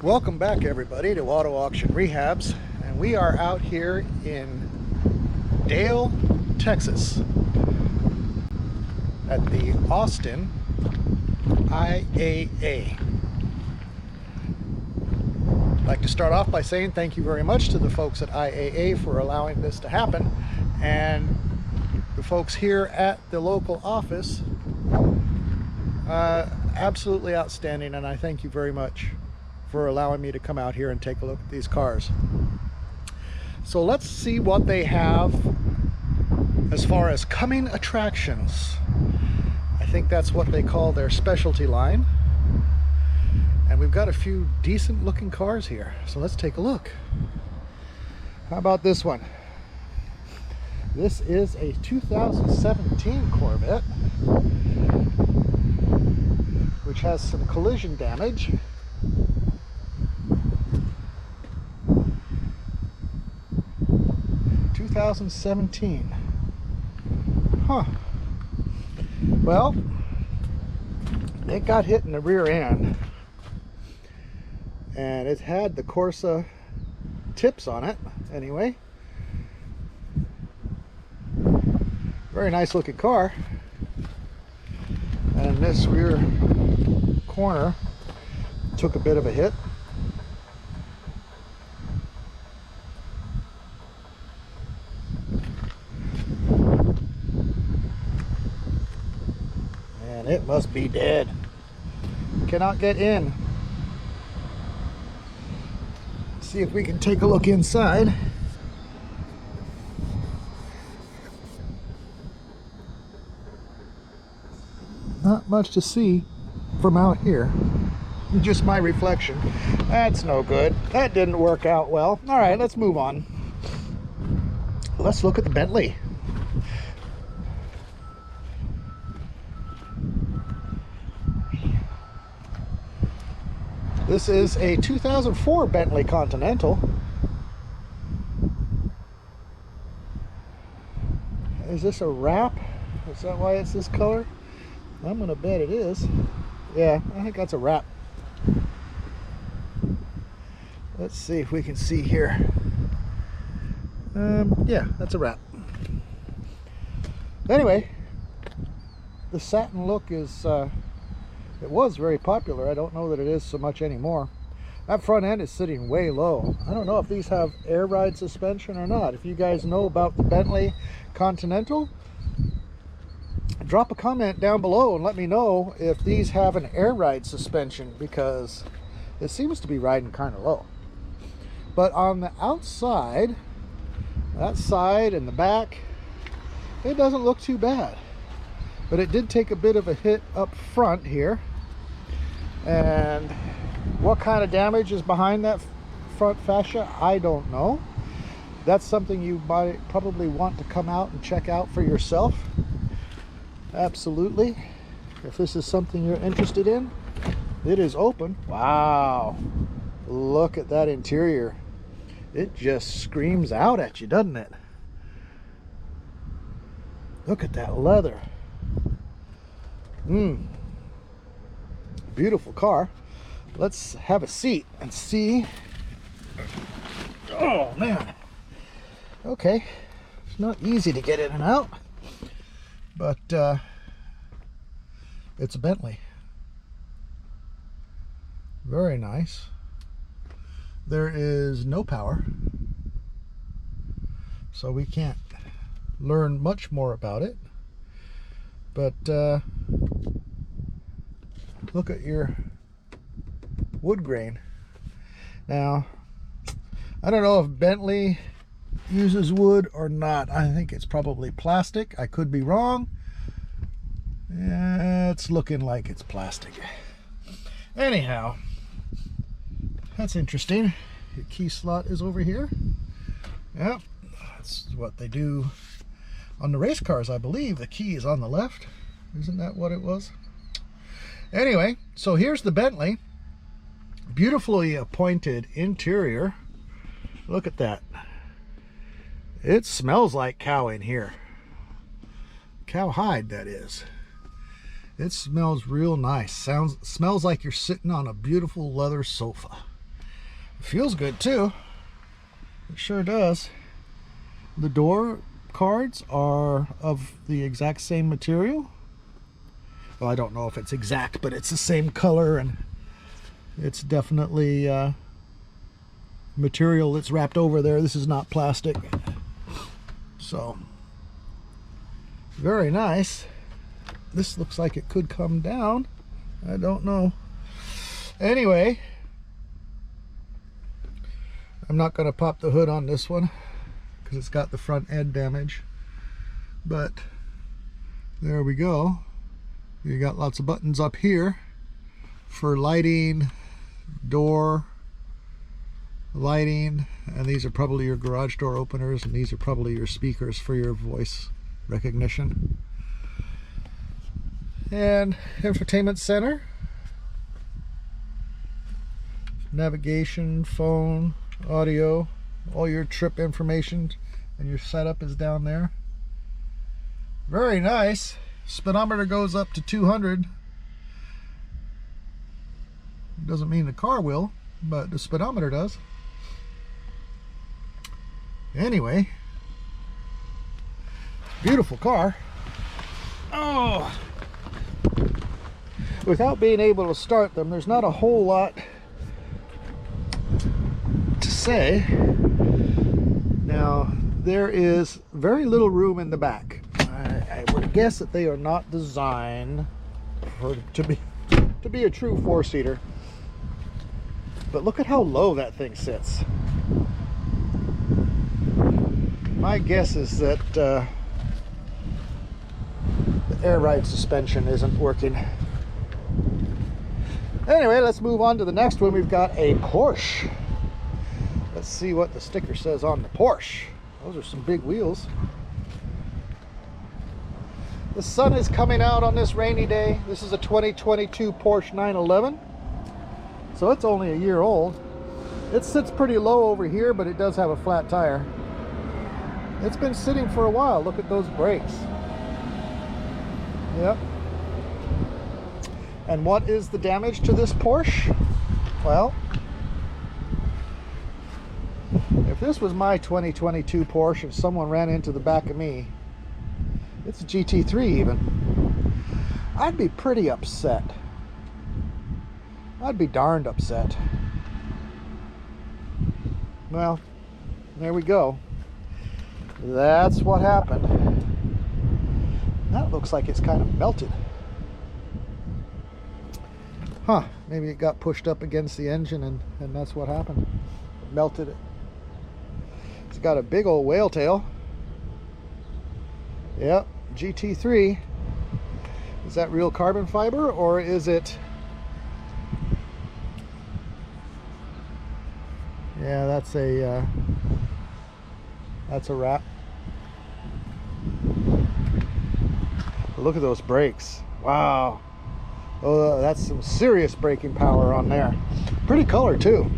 Welcome back everybody to Auto Auction Rehabs, and we are out here in Dale, Texas at the Austin IAA. I'd like to start off by saying thank you very much to the folks at IAA for allowing this to happen, and the folks here at the local office, absolutely outstanding, and I thank you very much for allowing me to come out here and take a look at these cars. So let's see what they have as far as coming attractions. I think that's what they call their specialty line. And we've got a few decent looking cars here. So let's take a look. How about this one? This is a 2017 Corvette, which has some collision damage. (2017). Huh. Well, it got hit in the rear end, and it had the Corsa tips on it anyway. Very nice looking car. And this rear corner took a bit of a hit. And it must be dead. Cannot get in. See if we can take a look inside. Not much to see from out here. Just my reflection. That's no good. That didn't work out well. All right, let's move on. Let's look at the Bentley. This is a 2004 Bentley Continental. Is this a wrap? Is that why it's this color? I'm gonna bet it is. Yeah, I think that's a wrap. Let's see if we can see here. Yeah, that's a wrap. Anyway, the satin look is it was very popular. I don't know that it is so much anymore. That front end is sitting way low. I don't know if these have air ride suspension or not. If you guys know about the Bentley Continental, drop a comment down below and let me know if these have an air ride suspension, because it seems to be riding kind of low. But on the outside, that side and the back, it doesn't look too bad. But it did take a bit of a hit up front here. And what kind of damage is behind that front fascia, I don't know. That's something you might probably want to come out and check out for yourself. Absolutely. If this is something you're interested in, it is open. Wow. Look at that interior. It just screams out at you, doesn't it? Look at that leather. Beautiful car. Let's have a seat and see. Oh man. Okay, it's not easy to get in and out, but it's a Bentley. Very nice. There is no power, so we can't learn much more about it, but look at your wood grain. Now, I don't know if Bentley uses wood or not. I think it's probably plastic. I could be wrong. Yeah, it's looking like it's plastic. Anyhow, that's interesting. Your key slot is over here. Yep, that's what they do on the race cars, I believe. The key is on the left. Isn't that what it was? Anyway, so here's the Bentley. Beautifully appointed interior. Look at that. It smells like cow in here. Cowhide, that is. It smells real nice. Smells like you're sitting on a beautiful leather sofa. Feels good too. It sure does. The door cards are of the exact same material. Well, I don't know if it's exact, but it's the same color, and it's definitely material that's wrapped over there. This is not plastic. So, very nice. This looks like it could come down. I don't know. Anyway, I'm not going to pop the hood on this one because it's got the front end damage. But there we go. You got lots of buttons up here for lighting, door, lighting, and these are probably your garage door openers, and these are probably your speakers for your voice recognition. And infotainment center, navigation, phone, audio, all your trip information, and your setup is down there. Very nice. Speedometer goes up to 200. Doesn't mean the car will, but the speedometer does. Anyway, beautiful car. Oh, without being able to start them, there's not a whole lot to say. Now, there is very little room in the back. I would guess that they are not designed to be a true four-seater. But look at how low that thing sits. My guess is that the air ride suspension isn't working. Anyway, let's move on to the next one. We've got a Porsche. Let's see what the sticker says on the Porsche. Those are some big wheels. The sun is coming out on this rainy day. This is a 2022 Porsche 911. So it's only a year old. It sits pretty low over here, but it does have a flat tire. It's been sitting for a while. Look at those brakes. Yep. And what is the damage to this Porsche? Well, if this was my 2022 Porsche, if someone ran into the back of me, it's a GT3 even, I'd be pretty upset. I'd be darned upset. Well, there we go. That's what happened. That looks like it's kind of melted. Huh, maybe it got pushed up against the engine and that's what happened. It melted it. It's got a big old whale tail. Yep, GT3. Is that real carbon fiber, or is it... Yeah, that's a wrap. Look at those brakes. Wow. Oh, that's some serious braking power on there. Pretty color too.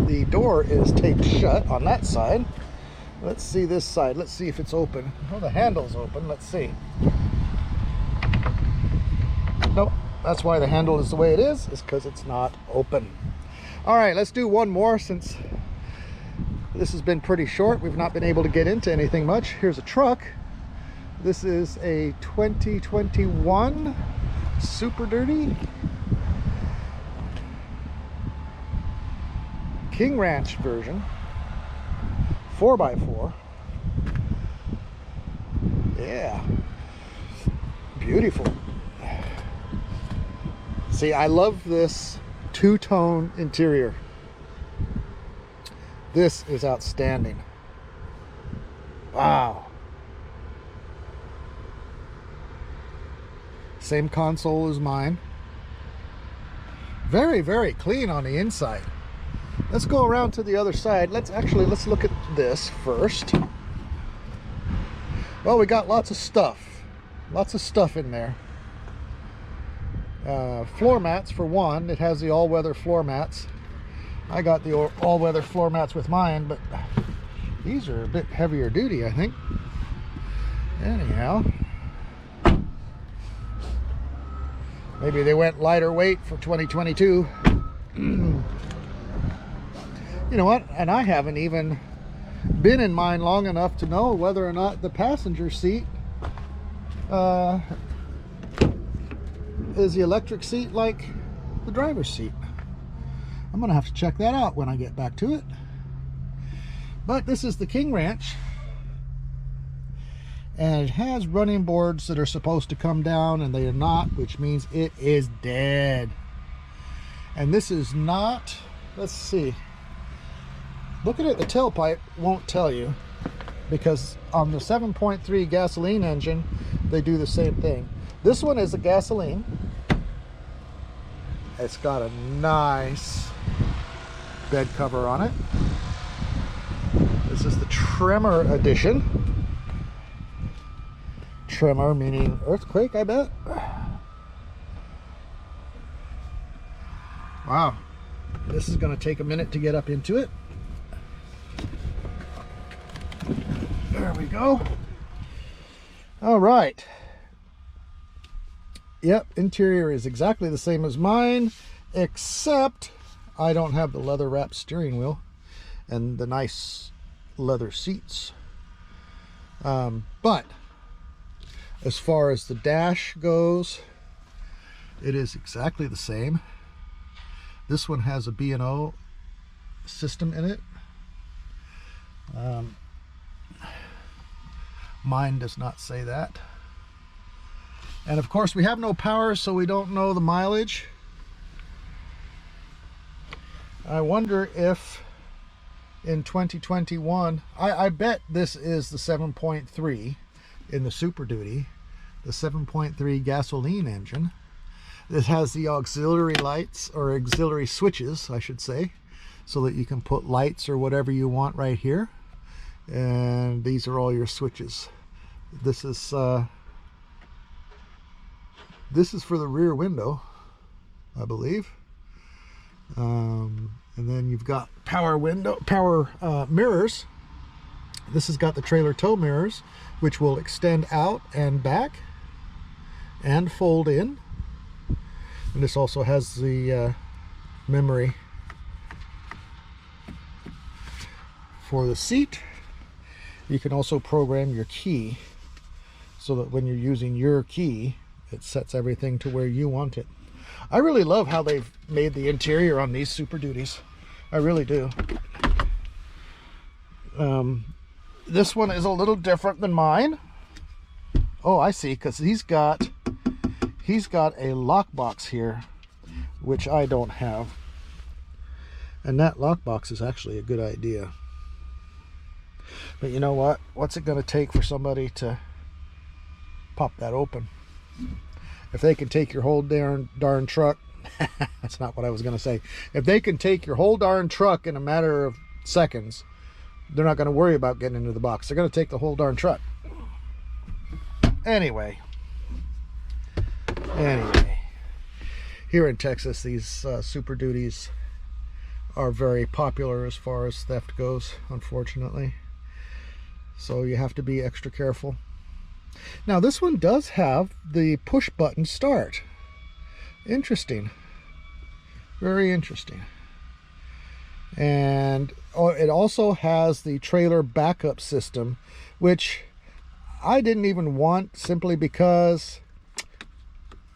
The door is taped shut on that side. Let's see this side. Let's see if it's open. Oh, the handle's open. Let's see. Nope. That's why the handle is the way it is because it's not open. All right, let's do one more since this has been pretty short. We've not been able to get into anything much. Here's a truck. This is a 2021 Super Dirty King Ranch version, 4x4. Yeah, beautiful. See, I love this two-tone interior. This is outstanding. Wow. Same console as mine. Very, very clean on the inside. Let's go around to the other side. Let's look at this first. Well, we got lots of stuff. Lots of stuff in there. Floor mats for one. It has the all-weather floor mats. I got the all-weather floor mats with mine, but these are a bit heavier duty, I think. Anyhow, maybe they went lighter weight for 2022. You know what? And I haven't even been in mine long enough to know whether or not the passenger seat is the electric seat like the driver's seat. I'm gonna have to check that out when I get back to it. But this is the King Ranch, and it has running boards that are supposed to come down, and they are not, which means it is dead. And this is not, let's see, looking at the tailpipe won't tell you, because on the 7.3 gasoline engine they do the same thing. This one is a gasoline. It's got a nice bed cover on it. This is the Tremor edition. Tremor meaning earthquake, I bet. Wow, this is going to take a minute to get up into it. There we go. All right. Yep, interior is exactly the same as mine, except I don't have the leather wrapped steering wheel and the nice leather seats. But as far as the dash goes, it is exactly the same. This one has a B&O system in it. Mine does not say that. And of course we have no power, so we don't know the mileage. I wonder if in 2021, I bet this is the 7.3 in the Super Duty, the 7.3 gasoline engine. This has the auxiliary lights, or auxiliary switches, I should say, so that you can put lights or whatever you want right here. And these are all your switches. This is for the rear window, I believe. And then you've got power mirrors. This has got the trailer tow mirrors, which will extend out and back and fold in. And this also has the memory for the seat. You can also program your key so that when you're using your key, it sets everything to where you want it. I really love how they've made the interior on these Super Duties. I really do. This one is a little different than mine. Oh, I see, because he's got a lockbox here, which I don't have. And that lockbox is actually a good idea. But you know what? What's it going to take for somebody to pop that open? If they can take your whole darn truck, that's not what I was going to say. If they can take your whole darn truck in a matter of seconds, they're not going to worry about getting into the box. They're going to take the whole darn truck. Anyway, here in Texas, these Super Duties are very popular as far as theft goes, unfortunately. So you have to be extra careful. Now this one does have the push button start. Interesting. Very interesting. And it also has the trailer backup system, which I didn't even want, simply because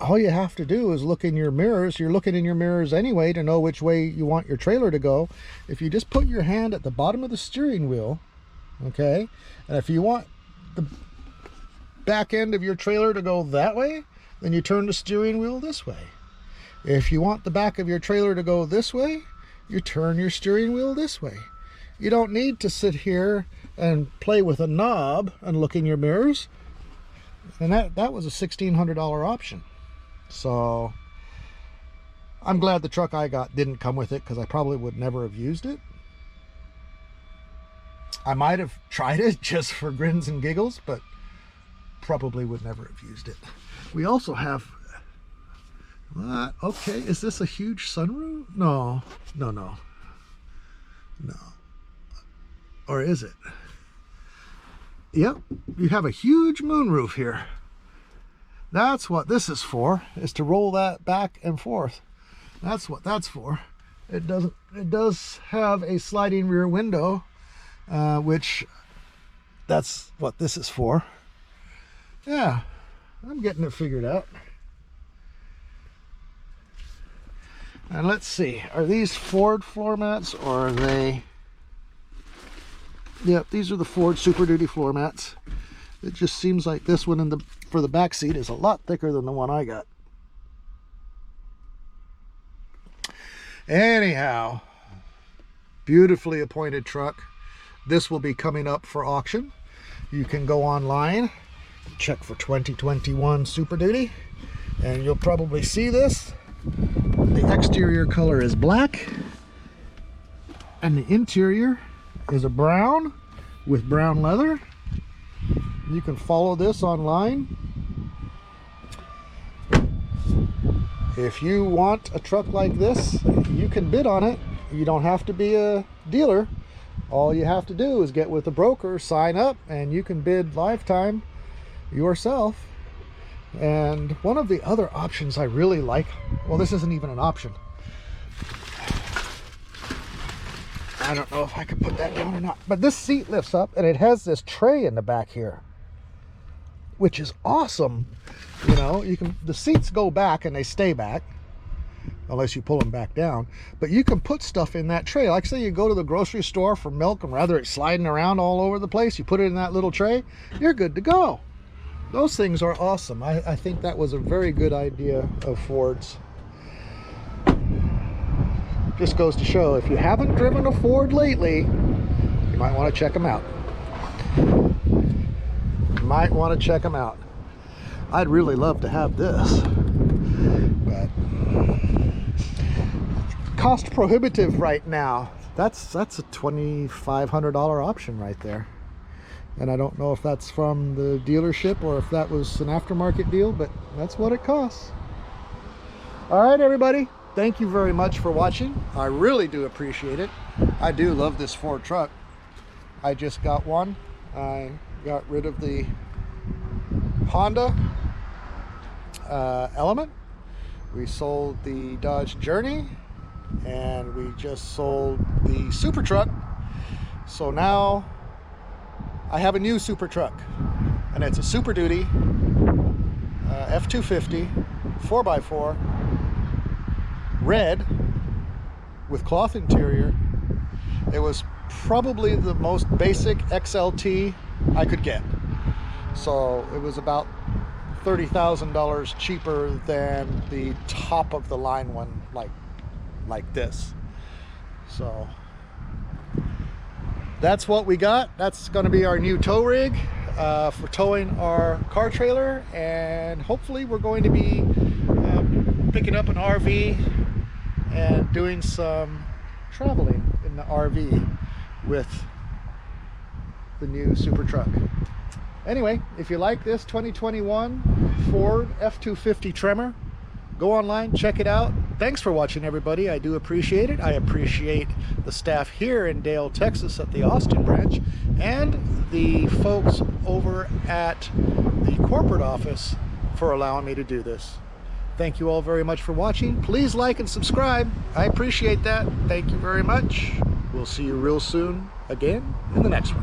all you have to do is look in your mirrors. You're looking in your mirrors anyway to know which way you want your trailer to go. If you just put your hand at the bottom of the steering wheel, okay, and if you want the back end of your trailer to go that way, then you turn the steering wheel this way. If you want the back of your trailer to go this way, you turn your steering wheel this way. You don't need to sit here and play with a knob and look in your mirrors. And that was a $1,600 option. So I'm glad the truck I got didn't come with it, because I probably would never have used it. I might have tried it just for grins and giggles, but probably would never have used it. We also have, okay, is this a huge sunroof? No. Or is it? Yep, you have a huge moonroof here. That's what this is for, is to roll that back and forth. That's what that's for. It does have a sliding rear window, which that's what this is for. Yeah, I'm getting it figured out. And let's see, are these Ford floor mats or are they? Yep, these are the Ford Super Duty floor mats. It just seems like this one for the back seat is a lot thicker than the one I got. Anyhow, beautifully appointed truck. This will be coming up for auction. You can go online, check for 2021 Super Duty, and you'll probably see this. The exterior color is black, and the interior is a brown with brown leather. You can follow this online. If you want a truck like this, you can bid on it. You don't have to be a dealer. All you have to do is get with a broker, sign up, and you can bid lifetime yourself. And one of the other options I really like, well, this isn't even an option. I don't know if I can put that down or not, but this seat lifts up and it has this tray in the back here, which is awesome. You know, the seats go back and they stay back unless you pull them back down, but you can put stuff in that tray. Like say you go to the grocery store for milk and rather it's sliding around all over the place, you put it in that little tray, you're good to go. Those things are awesome. I think that was a very good idea of Ford's. Just goes to show, if you haven't driven a Ford lately, you might want to check them out. I'd really love to have this, but cost prohibitive right now. That's a $2,500 option right there. And I don't know if that's from the dealership or if that was an aftermarket deal, but that's what it costs. All right, everybody. Thank you very much for watching. I really do appreciate it. I do love this Ford truck. I just got one. I got rid of the Honda Element. We sold the Dodge Journey, and we just sold the Super Truck. So now I have a new Super Truck, and it's a Super Duty F-250 4x4 red with cloth interior. It was probably the most basic XLT I could get, so it was about $30,000 cheaper than the top of the line one, like this. So that's what we got. That's going to be our new tow rig for towing our car trailer, and hopefully we're going to be picking up an RV and doing some traveling in the RV with the new Super Truck. Anyway, if you like this 2021 Ford F-250 Tremor, go online, check it out. Thanks for watching, everybody. I do appreciate it. I appreciate the staff here in Dale, Texas at the Austin branch, and the folks over at the corporate office for allowing me to do this. Thank you all very much for watching. Please like and subscribe. I appreciate that. Thank you very much. We'll see you real soon again in the next one.